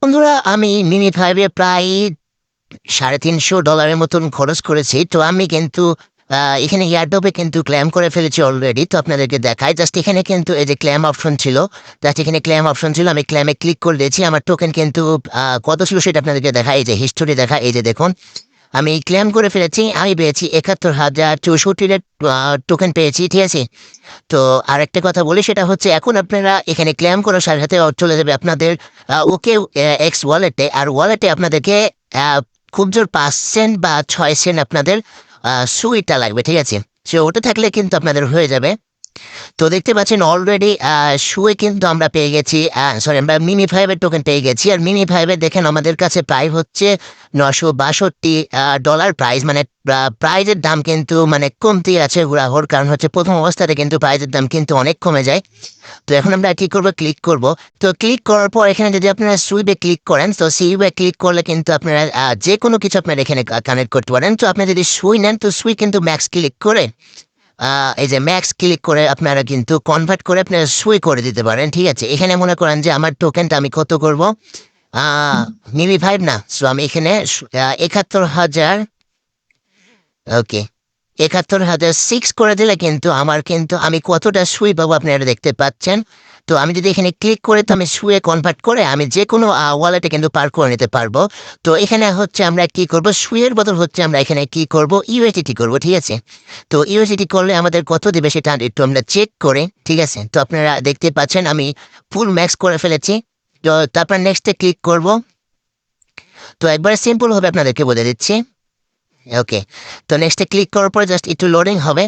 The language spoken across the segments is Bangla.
বন্ধুরা, আমি মিনি ফাইভে প্রায় $350 মতন খরচ করেছি। তো আমি কিন্তু এখানে এয়ারড্রপে কিন্তু ক্লেম করে ফেলেছি অলরেডি। তো আপনাদেরকে দেখাই, জাস্ট এখানে কিন্তু এই যে ক্লেম অপশন ছিল, জাস্ট এখানে ক্লেম অপশন ছিল, আমি ক্লেমে ক্লিক করে দিয়েছি। আমার টোকেন কিন্তু কত ছিল সেটা আপনাদেরকে দেখা, এই যে হিস্টোরি দেখা, এই যে দেখুন আমি ক্লেম করে ফেলেছি। আমি পেয়েছি ৭১,০৬৪ টোকেন পেয়েছি, ঠিক আছে। তো আরেকটা কথা বলি, সেটা হচ্ছে এখন আপনারা এখানে ক্লেম করার সাথে সাথে চলে যাবে আপনাদের ওকে এক্স ওয়ালেটে। আর ওয়ালেটে আপনাদেরকে খুব জোর 5 সেন্ট বা 6 সেন্ট আপনাদের সুইটা লাগবে, ঠিক আছে। সে ওটা থাকলে কিন্তু আপনাদের হয়ে যাবে। তো দেখতে পাচ্ছেন অলরেডি শুয়ে কিন্তু আমরা পেয়ে গেছি, সরি, আমরা মিনি ফাইভের টোকেন পেয়ে গেছি। আর মিনি ফাইভের দেখেন আমাদের কাছে প্রাইস হচ্ছে $962 প্রাইস, মানে প্রাইজের দাম কিন্তু মানে কমতি আছে ঘোরাঘোর, কারণ হচ্ছে প্রথম অবস্থাতে কিন্তু প্রাইজের দাম কিন্তু অনেক কমে যায়। তো এখন আমরা কি করবো, ক্লিক করব। তো ক্লিক করার পর এখানে যদি আপনারা সুইপে ক্লিক করেন, তো সুইপে ক্লিক করলে কিন্তু আপনারা যে কোনো কিছু আপনারা এখানে কানেক্ট করতে পারেন। তো আপনি যদি সুই নেন, তো সুই কিন্তু ম্যাক্স ক্লিক করে এই যে ম্যাক্স ক্লিক করে আপনারা কিন্তু কনভার্ট করে আপনারা সুই করে দিতে পারেন, ঠিক আছে। এখানে মনে করেন যে আমার টোকেনটা আমি কত করবো, মিমি ফাইভ না, সো আমি এখানে ৭১,০০০, ওকে, ৭১,০০০ করে দিলে কিন্তু আমার কিন্তু আমি কতটা সুই পাবো আপনারা দেখতে পাচ্ছেন। তো আমি যদি এখানে ক্লিক করে, তো আমি সুয়ে কনভার্ট করে আমি যে কোনো ওয়ালেটে কিন্তু পার করে নিতে পারবো। তো এখানে হচ্ছে আমরা কি করব, সুইয়ের বদল হচ্ছে আমরা এখানে কি করব, ইউএসডিটি করব, ঠিক আছে। তো ইউএসডিটি করলে আমাদের কত দিবে সেটা একটু আমরা চেক করে, ঠিক আছে। তো আপনারা দেখতে পাচ্ছেন আমি ফুল ম্যাক্স করে ফেলেছি। তো তারপর নেক্সটে ক্লিক করব। তো একবার সিম্পল হবে, আপনাদেরকে বলে দিচ্ছি, ওকে। তো নেক্সটে ক্লিক করার পর জাস্ট একটু লোডিং হবে।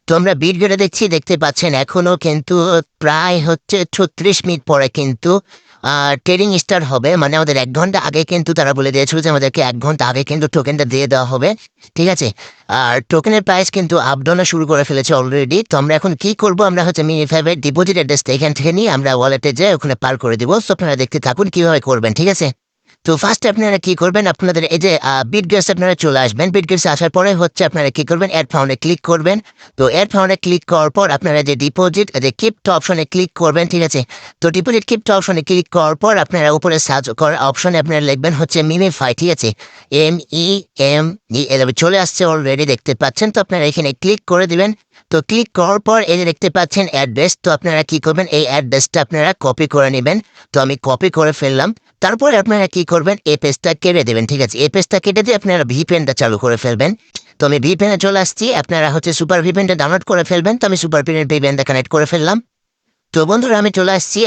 তো আমরা ভিডিওটা দেখছি, দেখতে পাচ্ছেন এখনো কিন্তু প্রায় হচ্ছে 36 মিনিট পরে কিন্তু ট্রেডিং স্টার্ট হবে। মানে আমাদের 1 ঘন্টা আগে কিন্তু তারা বলে দিয়েছিল যে আমাদেরকে 1 ঘন্টা আগে কিন্তু টোকেনটা দিয়ে দেওয়া হবে, ঠিক আছে। আর টোকেনের প্রাইস কিন্তু আপডাউনও শুরু করে ফেলেছে অলরেডি। তো আমরা এখন কি করব, আমরা হচ্ছে মিনি ফাইভের ডিপোজিট অ্যাড্রেসটা এখান থেকে নিয়ে আমরা ওয়ালেটে যেয়ে ওখানে পার করে দিব। সো আপনারা দেখতে থাকুন কিভাবে করবেন, ঠিক আছে। তো ফার্স্টে আপনারা কি করবেন, আপনাদের এই যে বিটগেটস আপনারা চলে আসবেন। বিটগেটস আসার পরে হচ্ছে আপনারা কি করবেন, অ্যাড ফাউন্ডে ক্লিক করবেন। তো অ্যাড ফাউন্ডে ক্লিক করার পর আপনারা যে ডিপোজিট যে কিপ্ট অপশনে ক্লিক করবেন, ঠিক আছে। তো ডিপোজিট কিপ্ট অপশনে ক্লিক করার পর আপনারা উপরে সার্চ করার অপশনে আপনারা লিখবেন হচ্ছে মিমিফাই, ঠিক আছে। এভাবে চলে আসছে অলরেডি, দেখতে পাচ্ছেন। তো আপনারা এখানে ক্লিক করে দিবেন। তো ক্লিক করার পর এই যে দেখতে পাচ্ছেন অ্যাড্রেস, তো আপনারা কি করবেন, এই অ্যাড্রেসটা আপনারা কপি করে নেবেন। তো আমি কপি করে ফেললাম। তারপরে আপনারা কি করবেন, এই পেজটা কেটে দেবেন, ঠিক আছে। এই পেজটা কেটে দিয়ে আপনারা ভিপিএনটা চালু করে ফেলবেন। তো আমি ভিপিএনে চলে আসছি, আপনারা হচ্ছে সুপার ভিপিএনটা ডাউনলোড করে ফেলবেন। তো আমি সুপার ভিপিএনটা কানেক্ট করে ফেললাম। তো বন্ধুরা আমি চলে আসছি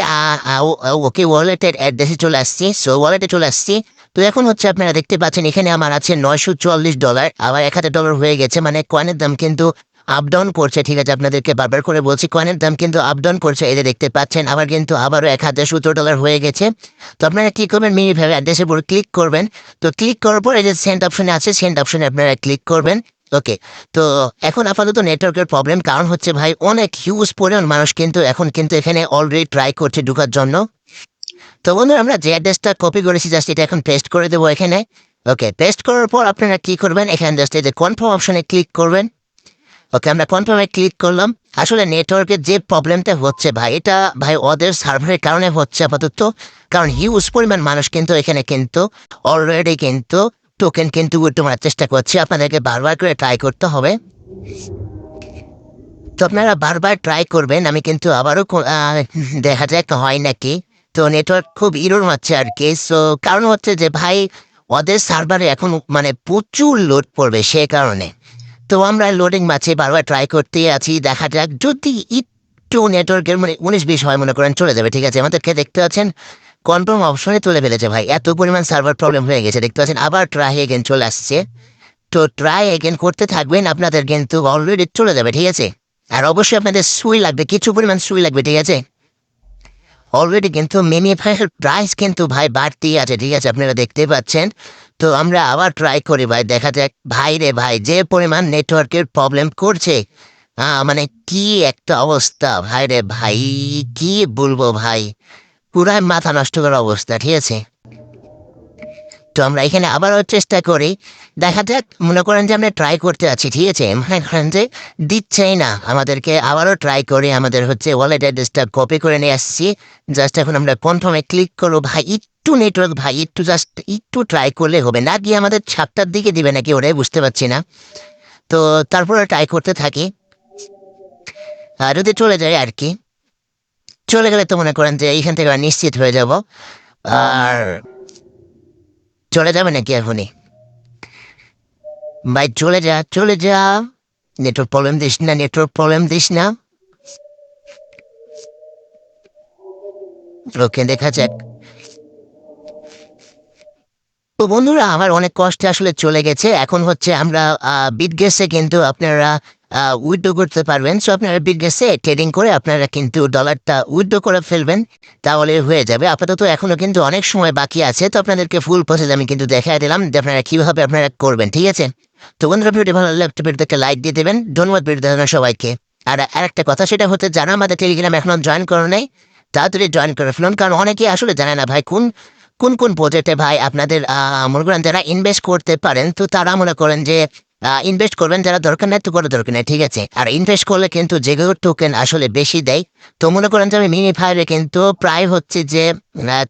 ওকে ওয়ালেটের অ্যাড্রেসে চলে আসছি, সো ওয়ালেটে চলে আসছি। তো এখন হচ্ছে আপনারা দেখতে পাচ্ছেন এখানে আমার আছে $944, আবার $1,000 হয়ে গেছে। মানে কয়েনের দাম কিন্তু আপ ডাউন করছে, ঠিক আছে। আপনাদেরকে বারবার করে বলছি, কয়েনের দাম কিন্তু আপ ডাউন করছে, এই যে দেখতে পাচ্ছেন। আবার কিন্তু আবারও $1,070 হয়ে গেছে। তো আপনারা কি করবেন, মিনি ভাবে অ্যাড্রেসের উপর ক্লিক করবেন। তো ক্লিক করার পর এই যে সেন্ড অপশনে আছে, সেন্ড অপশনে আপনারা ক্লিক করবেন, ওকে। তো এখন আপাতত নেটওয়ার্কের প্রবলেম, কারণ হচ্ছে ভাই অনেক হিউজ পরিমাণ মানুষ কিন্তু এখন কিন্তু এখানে অলরেডি ট্রাই করছে ঢুকার জন্য। তো বন্ধুরা আমরা যে অ্যাড্রেসটা কপি করেছি, জাস্ট এটা এখন পেস্ট করে দেবো এখানে, ওকে। পেস্ট করার পর আপনারা কি করবেন, এখানে জাস্ট এই যে কনফার্ম অপশনে ক্লিক করবেন, ওকে। আমরা কনফার্মে ক্লিক করলাম। আসলে নেটওয়ার্কের যে প্রবলেমটা হচ্ছে ভাই, এটা ভাই ওদের সার্ভারের কারণে হচ্ছে আপাতত, কারণ হিউজ পরিমাণ মানুষ কিন্তু এখানে কিন্তু অলরেডি কিন্তু টোকেন কিন্তু উইথড্র মারার চেষ্টা করছে। আপনাদেরকে বারবার করে ট্রাই করতে হবে। তো আপনারা বারবার ট্রাই করবেন, আমি কিন্তু আবারও দেখা যাক হয় নাকি। তো নেটওয়ার্ক খুব ইরর মারছে আর কি। সো কারণ হচ্ছে যে ভাই ওদের সার্ভারে এখন মানে প্রচুর লোড পড়বে সে কারণে। তো আমরা লোডিং মারছি, বারবার ট্রাই করতেই আছি, দেখা যাক যদি একটু নেটওয়ার্কের মানে 19-20 হয় মনে করেন চলে যাবে, ঠিক আছে। আমাদেরকে দেখতে পাচ্ছেন কনফার্ম অপশনে তুলে ফেলেছে ভাই, এত পরিমাণ সার্ভার প্রবলেম হয়ে গেছে, দেখতে পাচ্ছেন। আবার ট্রাই এগেন চলে আসছে। তো ট্রাই এগেন করতে থাকবেন, আপনাদের কিন্তু অলরেডি চলে যাবে, ঠিক আছে। আর অবশ্যই আপনাদের সুই লাগবে, কিছু পরিমাণ সুই লাগবে, ঠিক আছে। অলরেডি কিন্তু মিনিফাইয়ের প্রাইস কিন্তু ভাই বাড়তি আছে, ঠিক আছে, আপনারা দেখতেই পাচ্ছেন। তো আমরা আবার ট্রাই করি ভাই, দেখা যাক। ভাই রে ভাই, যে পরিমাণ নেটওয়ার্কের প্রবলেম করছে, মানে কি একটা অবস্থা ভাই রে ভাই, কি বলবো ভাই, পুরাই মাথা নষ্ট করার অবস্থা, ঠিক আছে। তো আমরা এখানে আবারও চেষ্টা করি, দেখা যাক। মনে করেন যে আমরা ট্রাই করতে আছি, ঠিক আছে, মনে করেন যে দিচ্ছেই না আমাদেরকে। আবারও ট্রাই করি, আমাদের হচ্ছে ওয়ালেট অ্যাড্রেসটা কপি করে নিয়ে আসছি। জাস্ট এখন আমরা কনফার্মে ক্লিক করবো। ভাই একটু নেটওয়ার্ক, ভাই একটু জাস্ট একটু ট্রাই করলে হবে না, গিয়ে আমাদের 7টার দিকে দিবে নাকি ওটাই বুঝতে পারছি না। তো তারপরে ট্রাই করতে থাকি, আর যদি চলে যায় আর কি। চলে গেলে তো মনে করেন যে এইখান থেকে আমরা নিশ্চিত হয়ে যাব। আর চলে যাবে নাকি এখনই? ভাই চলে যা, চলে যা। নেটওয়ার্ক প্রবলেম দিস না, নেটওয়ার্ক প্রবলেম দিস না। ওকে, দেখা যাক। তো বন্ধুরা, আমার অনেক কষ্টে আসলে চলে গেছে। এখন হচ্ছে আমরা বিটগেসে কিন্তু আপনারা উইথড্র করতে পারবেন। সো আপনারা বিটগেসে ট্রেডিং করে আপনারা কিন্তু ডলারটা উইথড্র করে ফেলবেন, তাহলে হয়ে যাবে। আপাতত এখনো কিন্তু অনেক সময় বাকি আছে, তো আপনাদেরকে ফুল প্রসেস আমি কিন্তু দেখাই দিলাম যে আপনারা কীভাবে আপনারা করবেন, ঠিক আছে। তো বন্ধুরা, ভিডিওটি ভালো লাগলে একটা ভিডিওতে লাইক দিয়ে দেবেন। ধন্যবাদ ভিডিও দেখানোর সবাইকে। আর আরেকটা কথা, সেটা হচ্ছে যারা আমাদের টেলিগ্রাম এখনো জয়েন করে নেই, তাড়াতাড়ি জয়েন করে ফেলুন। কারণ অনেকেই আসলে জানে না ভাই কোন কোন কোন প্রজেক্টে ভাই আপনাদের মনে করেন যারা ইনভেস্ট করতে পারেন, তো তারা মনে করেন যে ইনভেস্ট করবেন, যারা দরকার নেই তো করে দরকার নেই, ঠিক আছে। আর ইনভেস্ট করলে কিন্তু যেগুলো টোকেন আসলে বেশি দেয়। তো মনে করেন যে আমি মিনি ফায়ারে কিন্তু প্রায় হচ্ছে যে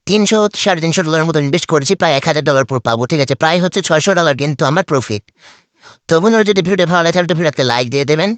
300-350 ডলারের মতো ইনভেস্ট করেছি, প্রায় $1000 পর পাবো, ঠিক আছে। প্রায় হচ্ছে $600 কিন্তু আমার প্রফিট। তো বন্ধুরা, যদি ভিডিওটা ভালো লাগে তাহলে ভিডিওতে লাইক দিয়ে দেবেন।